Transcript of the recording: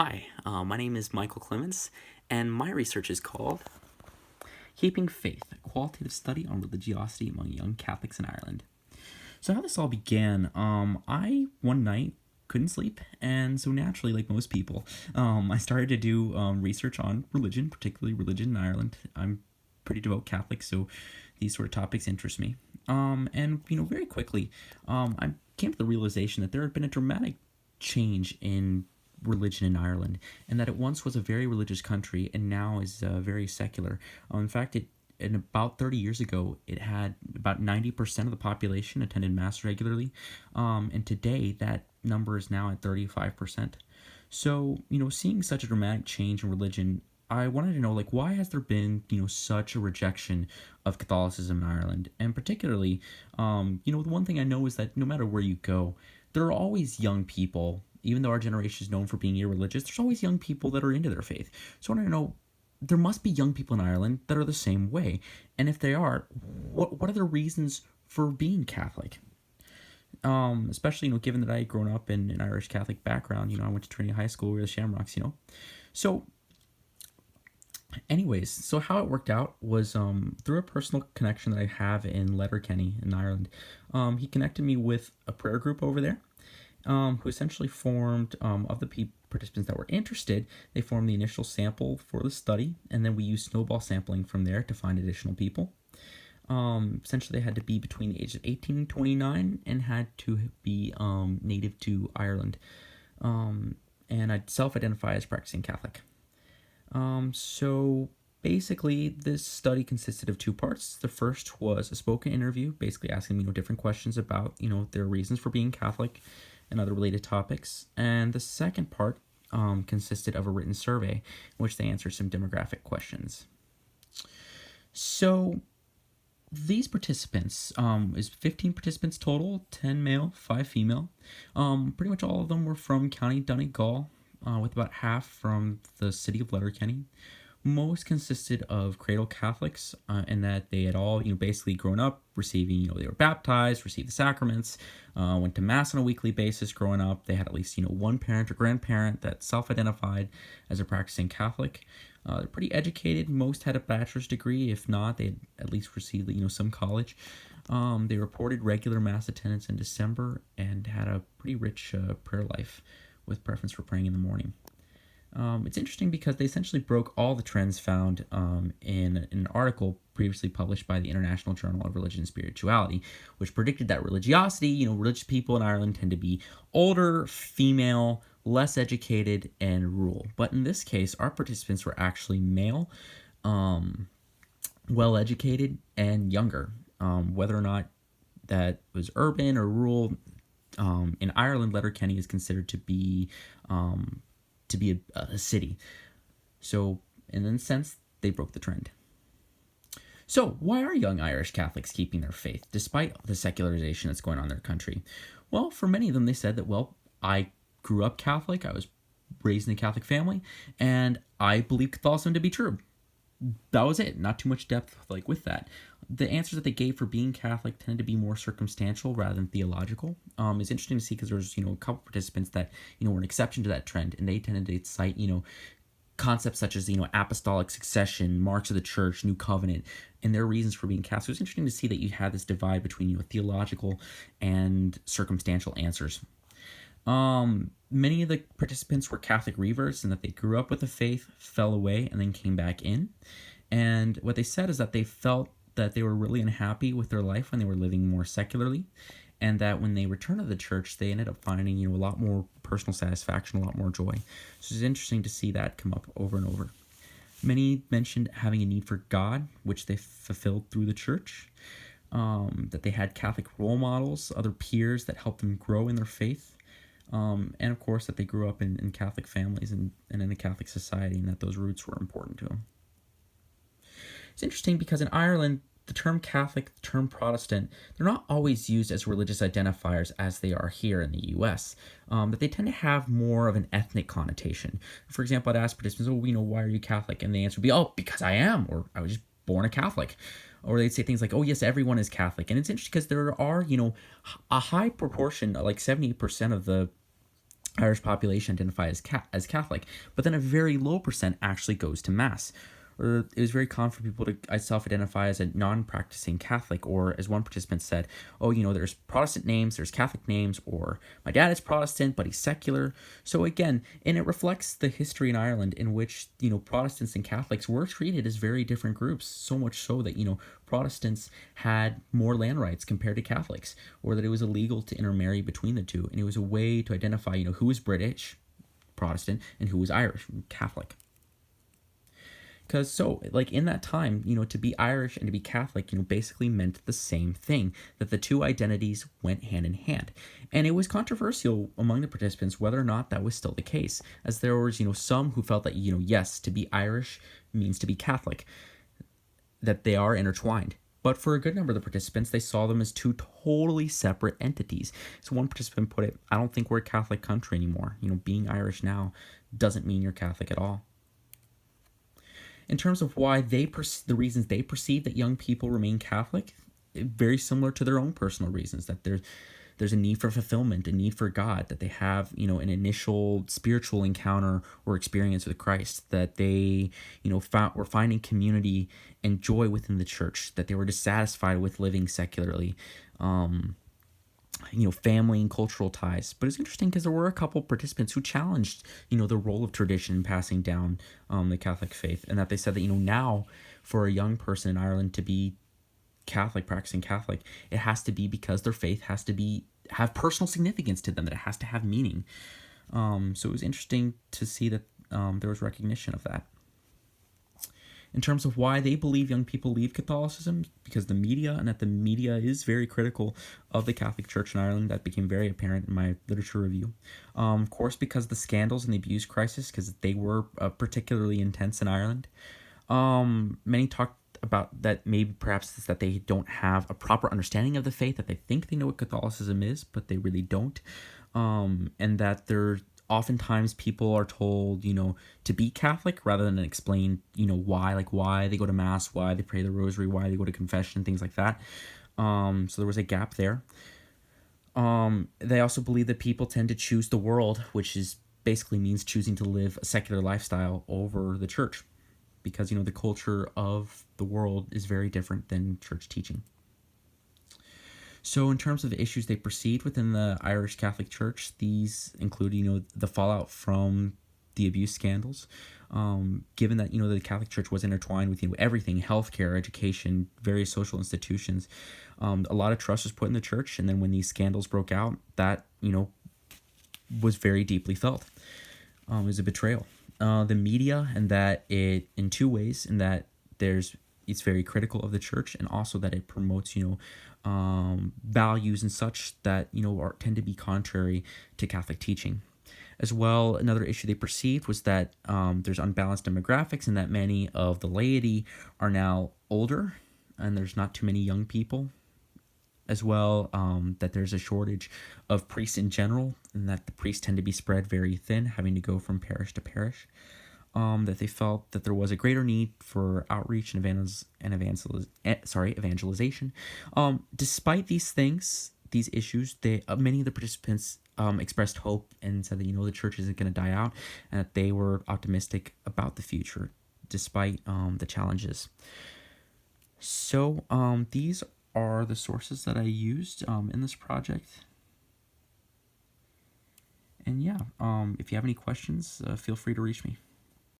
Hi, my name is Michael Clements, and my research is called Keeping Faith, a qualitative study on religiosity among young Catholics in Ireland. So how this all began, I one night couldn't sleep, and so naturally, like most people, I started to do research on religion, particularly religion in Ireland. I'm pretty devout Catholic, so these sort of topics interest me. And very quickly, I came to the realization that there had been a dramatic change in religion in Ireland, and that it once was a very religious country and now is very secular. In fact, in about 30 years ago, it had about 90% of the population attended Mass regularly, and today that number is now at 35%. So, seeing such a dramatic change in religion, I wanted to know, like, why has there been, such a rejection of Catholicism in Ireland? And particularly, the one thing I know is that no matter where you go, there are always young people. Even though our generation is known for being irreligious, there's always young people that are into their faith. So I want to know, there must be young people in Ireland that are the same way. And if they are, what are the reasons for being Catholic? Especially, given that I had grown up in an Irish Catholic background, I went to Trinity High School, we were the Shamrocks. So anyways, so how it worked out was through a personal connection that I have in Letterkenny in Ireland. He connected me with a prayer group over there, who essentially formed, of the participants that were interested, they formed the initial sample for the study, and then we used snowball sampling from there to find additional people. Essentially, they had to be between the ages of 18 and 29 and had to be native to Ireland. And I self-identify as practicing Catholic. So basically, this study consisted of two parts. The first was a spoken interview, basically asking different questions about their reasons for being Catholic and other related topics. And the second part consisted of a written survey in which they answered some demographic questions. So these participants, is 15 participants total, 10 male, 5 female. Pretty much all of them were from County Donegal, with about half from the city of Letterkenny. Most consisted of cradle Catholics, in that they had all, basically grown up receiving, they were baptized, received the sacraments, went to Mass on a weekly basis growing up. They had at least, one parent or grandparent that self-identified as a practicing Catholic. They're pretty educated. Most had a bachelor's degree. If not, they had at least received, some college. They reported regular Mass attendance in December and had a pretty rich prayer life with preference for praying in the morning. It's interesting because they essentially broke all the trends found in an article previously published by the International Journal of Religion and Spirituality, which predicted that religiosity, religious people in Ireland tend to be older, female, less educated, and rural. But in this case, our participants were actually male, well-educated, and younger. Whether or not that was urban or rural, in Ireland, Letterkenny is considered to be a city. So, in a sense, they broke the trend. So, why are young Irish Catholics keeping their faith, despite the secularization that's going on in their country? Well, for many of them, they said that, I grew up Catholic, I was raised in a Catholic family, and I believe Catholicism to be true. That was it. Not too much depth with that. The answers that they gave for being Catholic tended to be more circumstantial rather than theological. It's interesting to see because there's a couple participants that were an exception to that trend, and they tended to cite concepts such as apostolic succession, marks of the church, new covenant, and their reasons for being Catholic. So it's interesting to see that you had this divide between theological and circumstantial answers. Many of the participants were Catholic reverts and that they grew up with the faith, fell away, and then came back in. And what they said is that they felt that they were really unhappy with their life when they were living more secularly, and that when they returned to the church, they ended up finding a lot more personal satisfaction, a lot more joy. So it's interesting to see that come up over and over. Many mentioned having a need for God, which they fulfilled through the church. That they had Catholic role models, other peers that helped them grow in their faith. And of course that they grew up in Catholic families and in a Catholic society, and that those roots were important to them. It's interesting because in Ireland, the term Catholic, the term Protestant, they're not always used as religious identifiers as they are here in the U.S., but they tend to have more of an ethnic connotation. For example, I'd ask participants, why are you Catholic? And the answer would be, because I am, or I was just born a Catholic. Or they'd say things like, yes, everyone is Catholic. And it's interesting because there are, a high proportion, like 70% of the Irish population identify as Catholic, but then a very low percent actually goes to Mass. Or it was very common for people to self-identify as a non-practicing Catholic, or as one participant said, oh, there's Protestant names, there's Catholic names, or my dad is Protestant, but he's secular. So again, and it reflects the history in Ireland in which, Protestants and Catholics were treated as very different groups, so much so that, Protestants had more land rights compared to Catholics, or that it was illegal to intermarry between the two. And it was a way to identify, who was British, Protestant, and who was Irish, Catholic. Because in that time, to be Irish and to be Catholic, basically meant the same thing, that the two identities went hand in hand. And it was controversial among the participants whether or not that was still the case, as there was, some who felt that, yes, to be Irish means to be Catholic, that they are intertwined. But for a good number of the participants, they saw them as two totally separate entities. So one participant put it, I don't think we're a Catholic country anymore. Being Irish now doesn't mean you're Catholic at all. In terms of why the reasons they perceive that young people remain Catholic, very similar to their own personal reasons, that there's a need for fulfillment, a need for God, that they have, an initial spiritual encounter or experience with Christ, that they, were finding community and joy within the church, that they were dissatisfied with living secularly, family and cultural ties. But it's interesting because there were a couple participants who challenged, the role of tradition in passing down the Catholic faith, and that they said that, now for a young person in Ireland to be Catholic, practicing Catholic, it has to be because their faith has to have personal significance to them, that it has to have meaning. So it was interesting to see that there was recognition of that. In terms of why they believe young people leave Catholicism, because the media, and that the media is very critical of the Catholic Church in Ireland. That became very apparent in my literature review. Of course, because the scandals and the abuse crisis, because they were particularly intense in Ireland. Many talked about that maybe perhaps it's that they don't have a proper understanding of the faith, that they think they know what Catholicism is, but they really don't. And that they're oftentimes people are told, to be Catholic rather than explain, why they go to Mass, why they pray the rosary, why they go to confession, things like that. So there was a gap there. They also believe that people tend to choose the world, which basically means choosing to live a secular lifestyle over the church, because, the culture of the world is very different than church teaching. So in terms of the issues they perceived within the Irish Catholic Church, these include, the fallout from the abuse scandals. Given that, the Catholic Church was intertwined with, everything, healthcare, education, various social institutions, a lot of trust was put in the church. And then when these scandals broke out, that, was very deeply felt. It was a betrayal. The media, and that it, in two ways, in that it's very critical of the church, and also that it promotes, values and such that, tend to be contrary to Catholic teaching. As well, another issue they perceived was that there's unbalanced demographics, and that many of the laity are now older, and there's not too many young people. As well, that there's a shortage of priests in general, and that the priests tend to be spread very thin, having to go from parish to parish. That they felt that there was a greater need for outreach and evangelization. Despite these things, these issues, many of the participants expressed hope and said that, the church isn't going to die out, and that they were optimistic about the future despite the challenges. So these are the sources that I used in this project. And yeah, if you have any questions, feel free to reach me.